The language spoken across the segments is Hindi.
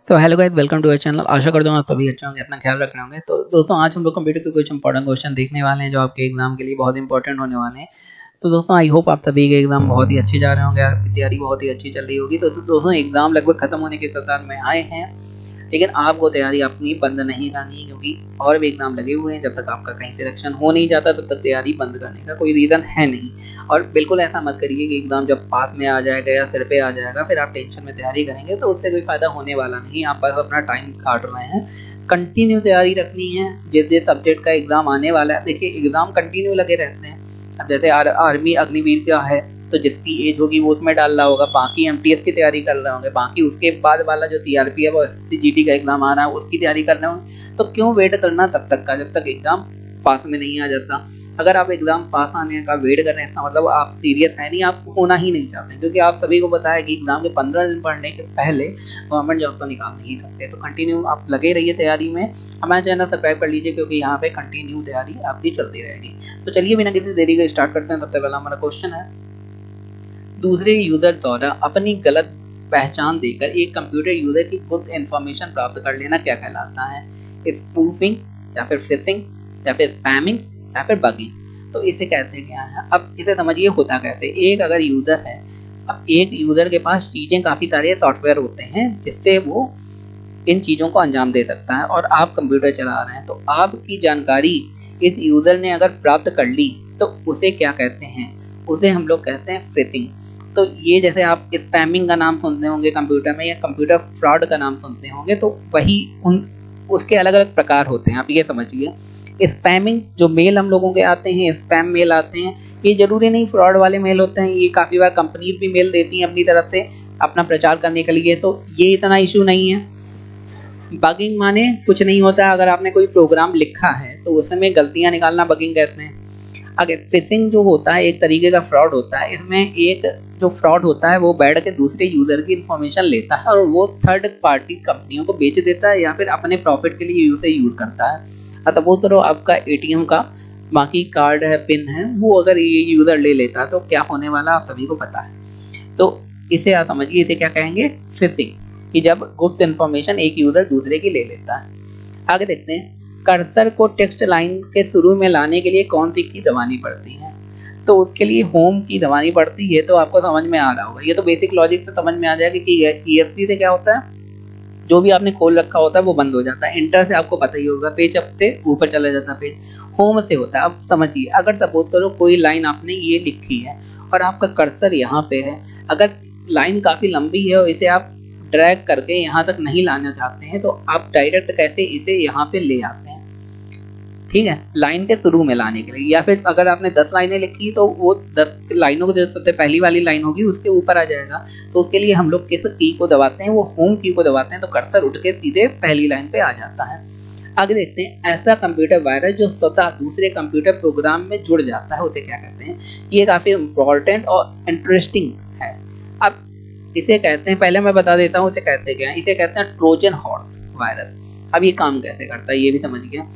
तो hello guys, welcome to our channel. आशा करता हूँ आप सभी अच्छे होंगे, अपना ख्याल रख रहे होंगे। तो दोस्तों, आज हम लोग कंप्यूटर के कुछ इंपॉर्टेंट क्वेश्चन देखने वाले हैं जो आपके एग्जाम के लिए बहुत इंपॉर्टेंट होने वाले हैं। तो दोस्तों, आई होप आप सभी के एग्जाम बहुत ही अच्छे जा रहे होंगे, आपकी तैयारी बहुत ही अच्छी चल रही होगी। तो दोस्तों, एग्जाम लगभग खत्म होने के कगार में आए हैं, लेकिन आपको तैयारी अपनी बंद नहीं करनी है, क्योंकि और भी एग्जाम लगे हुए हैं। जब तक आपका कहीं सिलेक्शन हो नहीं जाता तब तक तैयारी बंद करने का कोई रीज़न है नहीं। और बिल्कुल ऐसा मत करिए कि एग्जाम जब पास में आ जाएगा या सिर पे आ जाएगा फिर आप टेंशन में तैयारी करेंगे, तो उससे कोई फ़ायदा होने वाला नहीं। आप बस अपना टाइम काट रहे हैं। कंटिन्यू तैयारी रखनी है। जिस जिस सब्जेक्ट का एग्ज़ाम आने वाला है, देखिए एग्ज़ाम कंटिन्यू लगे रहते हैं। अब जैसे आर्मी अग्निवीर का है, तो जिसकी एज होगी वो उसमें डाल रहा होगा, बाकी एमटीएस की तैयारी कर रहे होंगे, बाकी उसके बाद वाला जो सीआरपीएफ और सीजीडी का एग्जाम आ रहा है उसकी तैयारी कर रहे होंगे। तो क्यों वेट करना तब तक का जब तक एग्जाम पास में नहीं आ जाता। अगर आप एग्जाम पास आने का वेट कर रहे हैं, इसका मतलब आप सीरियस है नहीं, आप होना ही नहीं चाहते, क्योंकि आप सभी को पता है कि एग्जाम के 15 दिन पढ़ने के पहले गवर्नमेंट जॉब तो निकाल नहीं सकते। तो कंटिन्यू आप लगे रहिए तैयारी में। हमारा चैनल सब्सक्राइब कर लीजिए, क्योंकि यहाँ पे कंटिन्यू तैयारी आपकी चलती रहेगी। तो चलिए बिना किसी देरी के स्टार्ट करते हैं। सबसे पहला हमारा क्वेश्चन है, दूसरे यूजर द्वारा अपनी गलत पहचान देकर एक कंप्यूटर यूजर की गुप्त इंफॉर्मेशन प्राप्त कर लेना क्या कहलाता है? स्पूफिंग, या फिर फिशिंग, या फिर स्पैमिंग, या फिर बगिंग। तो इसे कहते हैं क्या है? अब इसे समझिए होता कहते हैं। एक अगर यूजर है, अब एक यूजर के पास चीजें काफी सारे सॉफ्टवेयर होते हैं जिससे वो इन चीजों को अंजाम दे सकता है, और आप कंप्यूटर चला रहे हैं, तो आपकी जानकारी इस यूजर ने अगर प्राप्त कर ली तो उसे क्या कहते हैं? उसे हम लोग कहते हैं फिशिंग। तो ये जैसे आप स्पैमिंग का नाम सुनते होंगे कंप्यूटर में, या कंप्यूटर फ्रॉड का नाम सुनते होंगे, तो वही उसके अलग अलग प्रकार होते हैं। आप ये समझिए, स्पैमिंग जो मेल हम लोगों के आते हैं, स्पैम मेल आते हैं, ये जरूरी नहीं फ्रॉड वाले मेल होते हैं। ये काफ़ी बार कंपनीज भी मेल देती हैं अपनी तरफ से अपना प्रचार करने के लिए, तो ये इतना इशू नहीं है। बगिंग माने कुछ नहीं होता, अगर आपने कोई प्रोग्राम लिखा है तो उसमें गलतियां निकालना बगिंग कहते हैं। अगर फिशिंग जो होता है एक तरीके का फ्रॉड होता है। इसमें एक जो फ्रॉड होता है वो बैठ के दूसरे यूजर की इंफॉर्मेशन लेता है और वो थर्ड पार्टी कंपनियों को बेच देता है, या फिर अपने प्रॉफिट के लिए उसे यूज करता है। सपोज करो आपका एटीएम का बाकी कार्ड है, पिन है, वो अगर ये यूजर ले लेता है तो क्या होने वाला आप सभी को पता है। तो इसे आप समझिए, इसे क्या कहेंगे? फिशिंग, कि जब गुप्त इंफॉर्मेशन एक यूजर दूसरे की ले लेता है। आगे देखते हैं, कर्सर को टेक्स्ट लाइन के शुरू में लाने के लिए कौन सी की दबानी पड़ती है? तो उसके लिए होम की दबानी पड़ती है। तो आपको समझ में आ रहा होगा, ये तो बेसिक लॉजिक से समझ में आ जाएगा कि ESC से क्या होता है, जो भी आपने खोल रखा होता है वो बंद हो जाता है। इंटर से आपको पता ही होगा, पेज अप से ऊपर चला जाता है पेज। होम से होता है। अब समझिए, अगर सपोज करो कोई लाइन आपने ये लिखी है और आपका कर्सर यहाँ पे है, अगर लाइन काफ़ी लंबी है और इसे आप ड्रैग करके यहाँ तक नहीं लाना चाहते हैं, तो आप डायरेक्ट कैसे इसे यहाँ पे ले आते हैं? ठीक है, लाइन के शुरू में लाने के लिए। या फिर अगर आपने 10 लाइनें लिखी तो वो 10 लाइनों को जो सबसे पहली वाली लाइन होगी उसके ऊपर आ जाएगा। तो उसके लिए हम लोग किस की को दबाते हैं? वो होम की को दबाते हैं, तो कर्सर उठ के सीधे पहली लाइन पे आ जाता है। आगे देखते हैं, ऐसा कंप्यूटर वायरस जो स्वतः दूसरे कंप्यूटर प्रोग्राम में जुड़ जाता है उसे क्या कहते हैं? ये काफ़ी इंपॉर्टेंट और इंटरेस्टिंग है। अब इसे कहते हैं, पहले मैं बता देता हूँ इसे कहते क्या है। इसे कहते हैं ट्रोजन हॉर्स वायरस। अब ये काम कैसे करता है ये भी समझ गया।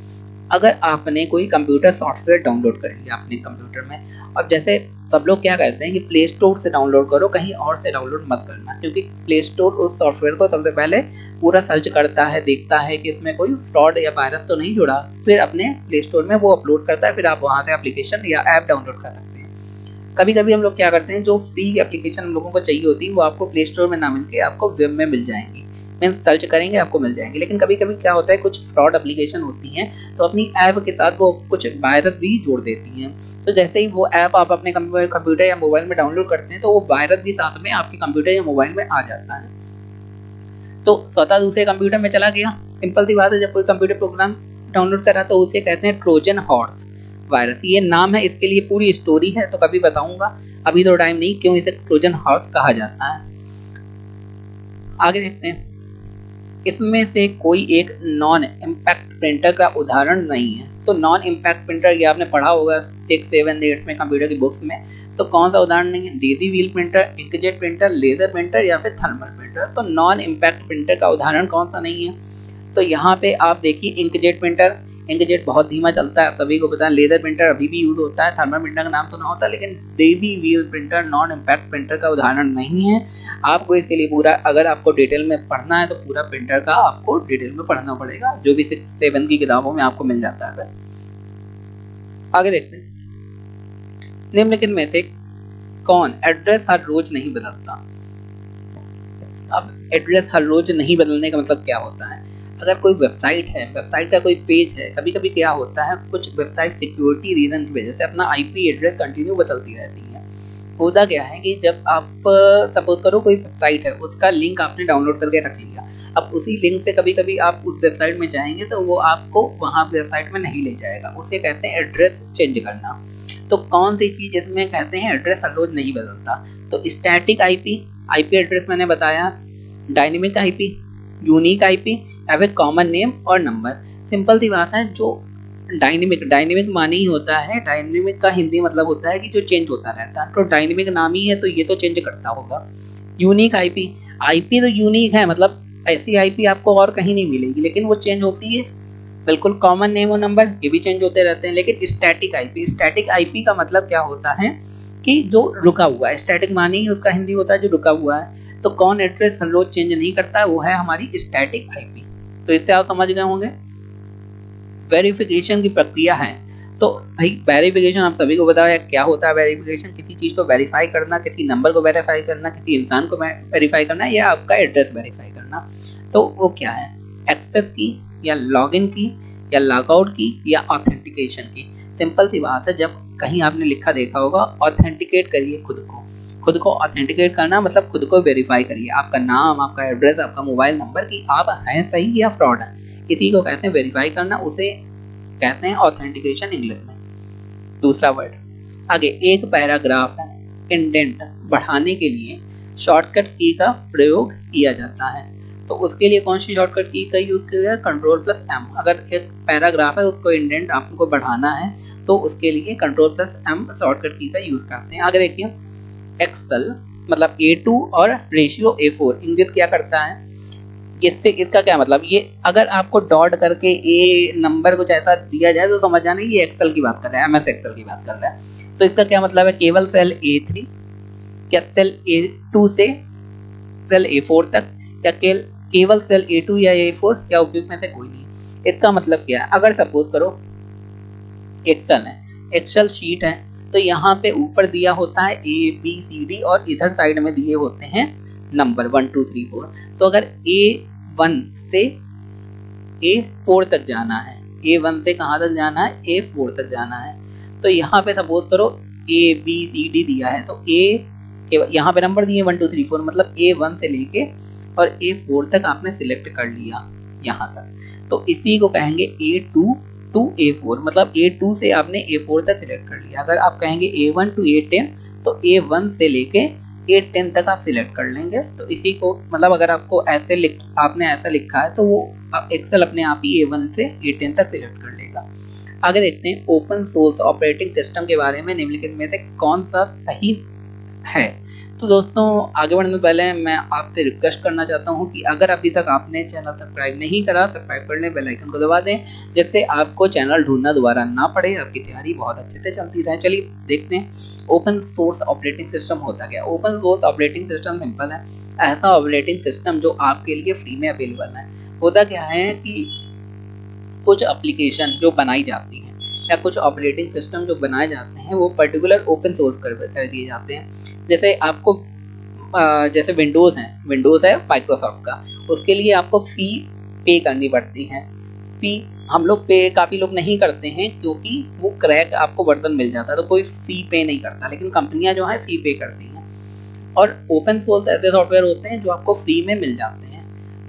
अगर आपने कोई कंप्यूटर सॉफ्टवेयर डाउनलोड कर लिया अपने कंप्यूटर में, अब जैसे सब लोग क्या कहते हैं कि प्ले स्टोर से डाउनलोड करो, कहीं और से डाउनलोड मत करना, क्योंकि प्ले स्टोर उस सॉफ्टवेयर को सबसे पहले पूरा सर्च करता है, देखता है कि इसमें कोई फ्रॉड या वायरस तो नहीं जुड़ा, फिर अपने प्ले स्टोर में वो अपलोड करता है, फिर आप वहाँ से एप्लीकेशन या ऐप डाउनलोड कर सकते हैं। कभी कभी हम लोग क्या करते हैं, जो फ्री एप्लीकेशन हम लोगों को चाहिए होती है वो आपको प्ले स्टोर में ना मिल के आपको वेब में मिल जाएंगी, मीन्स सर्च करेंगे आपको मिल जाएंगे। लेकिन कभी कभी क्या होता है, कुछ फ्रॉड एप्लीकेशन होती हैं तो अपनी ऐप के साथ वो कुछ वायरस भी जोड़ देती हैं। तो जैसे ही वो ऐप आप अपने कंप्यूटर या मोबाइल में डाउनलोड करते हैं तो वो वायरस भी साथ में आपके कंप्यूटर या मोबाइल में आ जाता है, तो स्वतः दूसरे कंप्यूटर में चला गया। सिंपल सी बात है, जब कोई कंप्यूटर प्रोग्राम डाउनलोड करा तो उसे कहते हैं ट्रोजन हॉर्स वायरस। ये नाम है, इसके लिए पूरी स्टोरी है तो कभी बताऊंगा, अभी तो टाइम नहीं, क्यों इसे ट्रोजन हॉर्स कहा जाता है। आगे देखते हैं, इसमें से कोई एक नॉन इम्पैक्ट प्रिंटर का उदाहरण नहीं है। तो नॉन इम्पैक्ट प्रिंटर ये आपने पढ़ा होगा 6, 7, 8 में कंप्यूटर की बुक्स में। तो कौन सा उदाहरण नहीं है? Daisy wheel printer, inkjet printer, laser printer, या फिर थर्मल प्रिंटर। तो नॉन इम्पैक्ट प्रिंटर का उदाहरण कौन सा नहीं है? तो यहाँ पे आप देखिए इंकजेट प्रिंटर। इंकजेट बहुत धीमा चलता है, सभी को पता है। लेजर प्रिंटर अभी भी यूज होता है, थर्मल प्रिंटर का नाम तो ना होता, लेकिन Daisy wheel printer non impact printer का उदाहरण नहीं है। आपको इसके लिए पूरा, अगर आपको डिटेल में पढ़ना है तो पूरा प्रिंटर का आपको डिटेल में पढ़ना पड़ेगा, जो भी 6-7 की किताबों में आपको मिल जाता है। आगे देखते हैं, निम्नलिखित में से कौन एड्रेस हर रोज नहीं बदलता। अब एड्रेस हर रोज नहीं बदलने का मतलब क्या होता है? अगर कोई वेबसाइट है, वेबसाइट का कोई पेज है, कभी कभी क्या होता है, कुछ वेबसाइट सिक्योरिटी रीजन की वजह से अपना आईपी एड्रेस कंटिन्यू बदलती रहती है। होता क्या है कि जब आप सपोज करो कोई वेबसाइट है, उसका लिंक आपने डाउनलोड करके रख लिया, अब उसी लिंक से कभी कभी आप उस वेबसाइट में जाएंगे तो वो आपको वहाँ वेबसाइट में नहीं ले जाएगा, उसे कहते हैं एड्रेस चेंज करना। तो कौन सी चीज़ इसमें कहते हैं एड्रेस हर रोज नहीं बदलता? तो स्टैटिक आईपी एड्रेस मैंने बताया, डायनेमिक आईपी, यूनिक आईपी या फिर कॉमन नेम और नंबर। सिंपल सी बात है, जो डायनेमिक माने ही होता है, डायनेमिक का हिंदी मतलब होता है कि जो चेंज होता रहता है, तो डायनेमिक नाम ही है तो ये तो चेंज करता होगा। यूनिक आईपी तो यूनिक है, मतलब ऐसी आईपी आपको और कहीं नहीं मिलेगी, लेकिन वो चेंज होती है। बिल्कुल कॉमन नेम और नंबर ये भी चेंज होते रहते हैं। लेकिन स्टैटिक आईपी का मतलब क्या होता है कि जो रुका हुआ है, स्टैटिक माने ही उसका हिंदी होता है जो रुका हुआ है। तो कौन एड्रेस हर रोज चेंज नहीं करता है, वो है हमारी स्टैटिक आईपी। तो इससे आप समझ गए होंगे। वेरिफिकेशन की प्रक्रिया है, तो भाई वेरिफिकेशन आप सभी को बताया क्या होता है। वेरिफिकेशन किसी चीज को वेरीफाई करना, किसी नंबर को वेरीफाई करना, किसी इंसान को वेरीफाई करना, या आपका एड्रेस वेरीफाई करना। तो वो क्या है, एक्सेस की या लॉगिन की या लॉगआउट की या ऑथेंटिकेशन की। सिंपल सी बात है, जब कहीं आपने लिखा देखा होगा ऑथेंटिकेट करिए खुद को ऑथेंटिकेट करना मतलब खुद को वेरीफाई करिए, आपका नाम, आपका एड्रेस, आपका मोबाइल नंबर कि आप हैं सही या फ्रॉड है, इसी को कहते हैं वेरीफाई करना, उसे कहते हैं ऑथेंटिकेशन इंग्लिश में। दूसरा वर्ड आगे, एक पैराग्राफ है इंडेंट बढ़ाने के लिए शॉर्टकट की का प्रयोग किया जाता है। तो उसके लिए कौन सी शॉर्टकट की का यूज किया है? Ctrl+M। अगर एक पैराग्राफ है उसको इंडेंट आपको बढ़ाना है तो उसके लिए Ctrl+M शॉर्टकट की का यूज करते हैं। आगे देखिए, एक्सेल मतलब A2 और रेशियो A4 इंगित क्या करता है? इससे इसका क्या मतलब, ये अगर आपको डॉट करके ए नंबर कुछ ऐसा दिया जाए तो समझ जाना ये एक्सेल की बात कर रहा है, MS एक्सेल की बात कर रहा है। तो इसका क्या मतलब है? केवल सेल A3 या सेल A2 से सेल A4 तक, या केवल सेल A2 या A4 या उपयुक्त में से कोई नहीं। इसका मतलब क्या है? अगर सपोज करो एक्सेल है, एक्सेल शीट है, तो यहाँ पे ऊपर दिया होता है ABCD और इधर साइड में दिए होते हैं नंबर 1 2 3 4। तो अगर A1 से A4 तक जाना है, A1 से कहाँ तक जाना है? A4 तक जाना है। तो यहाँ पे सपोज करो ABCD दिया है, तो यहाँ पे नंबर दिए 1 2 3 4, मतलब A1 से लेके और A4 तक आपने सिलेक्ट कर लिया यहाँ तक, तो इसी को कहेंगे A2 to A4, मतलब A2 से आपने A4 तक सिलेक्ट कर लिया। अगर आप कहेंगे A1 to A10 तो A1 से लेके A10 तक आप सिलेक्ट कर लेंगे। तो इसी को मतलब अगर आपको आपने ऐसा लिखा है तो वो एक्सेल अपने आप ही A1 से A10 तक सिलेक्ट कर लेगा। आगे देखते हैं, ओपन सोर्स ऑपरेटिंग सिस्टम के बारे में निम्नलिखित में से कौन सा सही है। तो दोस्तों आगे बढ़ने से पहले मैं आपसे रिक्वेस्ट करना चाहता हूं कि अगर अभी तक आपने चैनल सब्सक्राइब नहीं करा, सब्सक्राइब कर लें, बेल आइकन को दबा दें, जिससे आपको चैनल ढूंढना दोबारा ना पड़े, आपकी तैयारी बहुत अच्छे से चलती रहे। चलिए देखते हैं ओपन सोर्स ऑपरेटिंग सिस्टम होता क्या। Open source operating system simple है, ऐसा ऑपरेटिंग सिस्टम जो आपके लिए फ्री में अवेलेबल है। होता क्या है कि कुछ एप्लीकेशन जो बनाई जाती हैं या कुछ ऑपरेटिंग सिस्टम जो बनाए जाते हैं वो पर्टिकुलर ओपन सोर्स कर दिए जाते हैं। जैसे आपको जैसे विंडोज़ है माइक्रोसॉफ्ट का, उसके लिए आपको फ़ी पे करनी पड़ती है। फ़ी हम लोग काफ़ी लोग नहीं करते हैं क्योंकि वो क्रैक आपको वर्जन मिल जाता है, तो कोई फ़ी पे नहीं करता, लेकिन कंपनियां जो हैं फ़ी पे करती हैं। और ओपन सोर्स ऐसे सॉफ्टवेयर होते हैं जो आपको फ्री में मिल जाते हैं।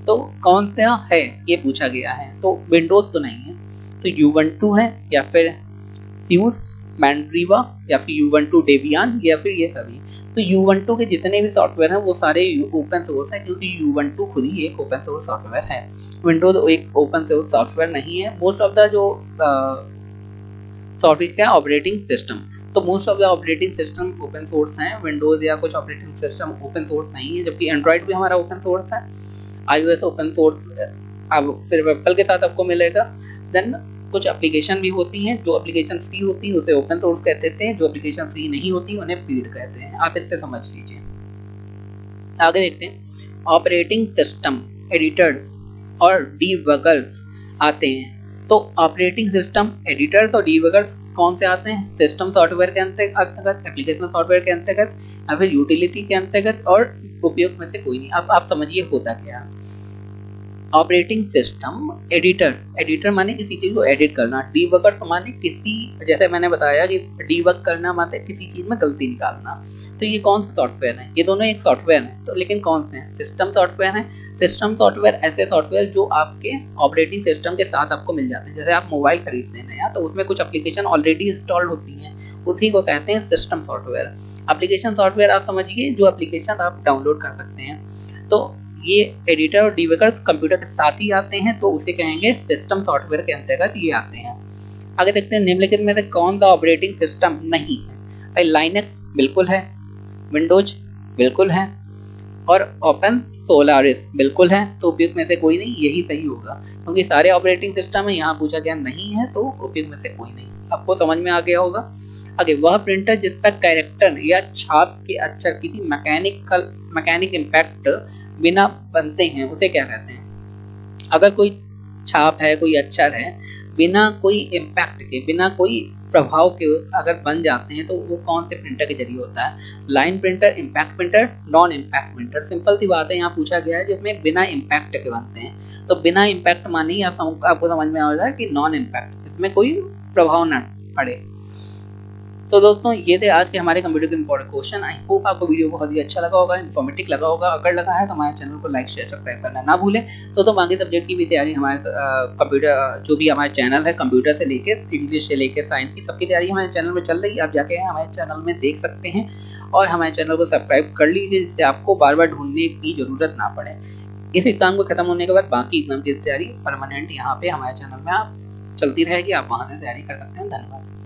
तो कौन सा है ये पूछा गया है, तो विंडोज़ तो नहीं है, तो Ubuntu है या फिर SUSE, मैंड्रीवा या फिर Ubuntu डेबियन या फिर ये सभी। तो Ubuntu के जितने भी सॉफ्टवेयर हैं वो सारे ओपन सोर्स हैं, क्योंकि Ubuntu खुद ही एक ओपन सोर्स सॉफ्टवेयर है। विंडोज एक ओपन सोर्स सॉफ्टवेयर नहीं है। मोस्ट ऑफ द जो सॉफ्टवेयर क्या ऑपरेटिंग सिस्टम, तो most of the operating system open source हैं। विंडोज या कुछ ऑपरेटिंग सिस्टम ओपन सोर्स नहीं है, जबकि एंड्रॉइड भी हमारा ओपन सोर्स है। iOS ओपन सोर्स अब सिर्फ एप्पल के साथ आपको मिलेगा। देन कुछ एप्लीकेशन भी होती हैं, जो एप्लीकेशन फ्री होती है उसे ओपन सोर्स कहते हैं, जो एप्लीकेशन फ्री नहीं होती उन्हें पेड कहते हैं। आप इससे समझ लीजिए। आगे देखते हैं, ऑपरेटिंग सिस्टम एडिटर्स और डीबगर्स आते हैं। तो ऑपरेटिंग सिस्टम एडिटर्स और डीबगर्स कौन से आते हैं? सिस्टम सॉफ्टवेयर के अंतर्गत, एप्लीकेशन सॉफ्टवेयर के अंतर्गत या फिर यूटिलिटी के अंतर्गत, और उपयोग में से कोई नहीं। अब आप समझिए होता क्या है। ऑपरेटिंग सिस्टम एडिटर माने किसी चीज को एडिट करना, डीबगर माने किसी, जैसे मैंने बताया कि डीबग करना माने किसी चीज में गलती निकालना। तो ये कौन सा सॉफ्टवेयर है? ये दोनों एक सॉफ्टवेयर है, तो लेकिन कौन से हैं? सिस्टम सॉफ्टवेयर है। सिस्टम सॉफ्टवेयर ऐसे सॉफ्टवेयर जो आपके ऑपरेटिंग सिस्टम के साथ आपको मिल जाते हैं। जैसे आप मोबाइल खरीदते हैं नया, तो उसमें कुछ एप्लीकेशन ऑलरेडी इंस्टॉल्ड होती हैं, उसी को कहते हैं सिस्टम सॉफ्टवेयर। एप्लीकेशन सॉफ्टवेयर आप समझिए जो एप्लीकेशन आप डाउनलोड कर सकते हैं। तो ये एडिटर और डीबगर्स कंप्यूटर के साथ ही आते हैं, तो उसे कहेंगे सिस्टम सॉफ्टवेयर के अंतर्गत ये आते हैं। आगे देखते हैं, निम्नलिखित में से कौन सा ऑपरेटिंग सिस्टम नहीं है? भाई लाइनक्स बिल्कुल है, विंडोज बिल्कुल है, और ओपन सोलारिस बिल्कुल है। तो उपयुक्त में से कोई नहीं, यही सही होगा, क्योंकि सारे ऑपरेटिंग सिस्टम है। यहाँ पूछा गया नहीं है, तो उपयुक्त में से कोई नहीं। आपको समझ में आ गया होगा। आगे, वह प्रिंटर जिस पर कैरेक्टर या छाप के अक्षर किसी मैकेनिक इम्पैक्ट बिना बनते हैं उसे क्या कहते हैं? अगर कोई छाप है, कोई अक्षर है, बिना कोई इम्पैक्ट के, बिना कोई प्रभाव के अगर बन जाते हैं, तो वो कौन से प्रिंटर के जरिए होता है? Line printer, impact printer, non impact printer. Simple सी बात है, यहाँ पूछा गया है जिसमें बिना इम्पैक्ट के बनते हैं। तो बिना इम्पैक्ट माने ही आपको समझ में आ जाए कि नॉन इम्पैक्ट, जिसमें कोई प्रभाव न पड़े। तो दोस्तों, ये थे आज के हमारे कंप्यूटर के इंपॉर्टेंट क्वेश्चन। आई होप आपको वीडियो बहुत ही अच्छा लगा होगा, इन्फॉर्मेटिव लगा होगा। अगर लगा है तो हमारे चैनल को लाइक, शेयर, सब्सक्राइब करना ना भूलें। तो बाकी सब्जेक्ट की भी तैयारी हमारे कंप्यूटर, जो भी हमारे चैनल है, कंप्यूटर से लेकर इंग्लिश से लेकर साइंस की सबकी तैयारी हमारे चैनल में चल रही है। आप जाके हमारे चैनल में देख सकते हैं, और हमारे चैनल को सब्सक्राइब कर लीजिए, जिससे आपको बार बार ढूंढने की जरूरत ना पड़े। इस एग्जाम को खत्म होने के बाद बाकी एग्जाम की तैयारी परमानेंट यहाँ पे हमारे चैनल में आप चलती रहेगी, आप वहाँ से तैयारी कर सकते हैं। धन्यवाद।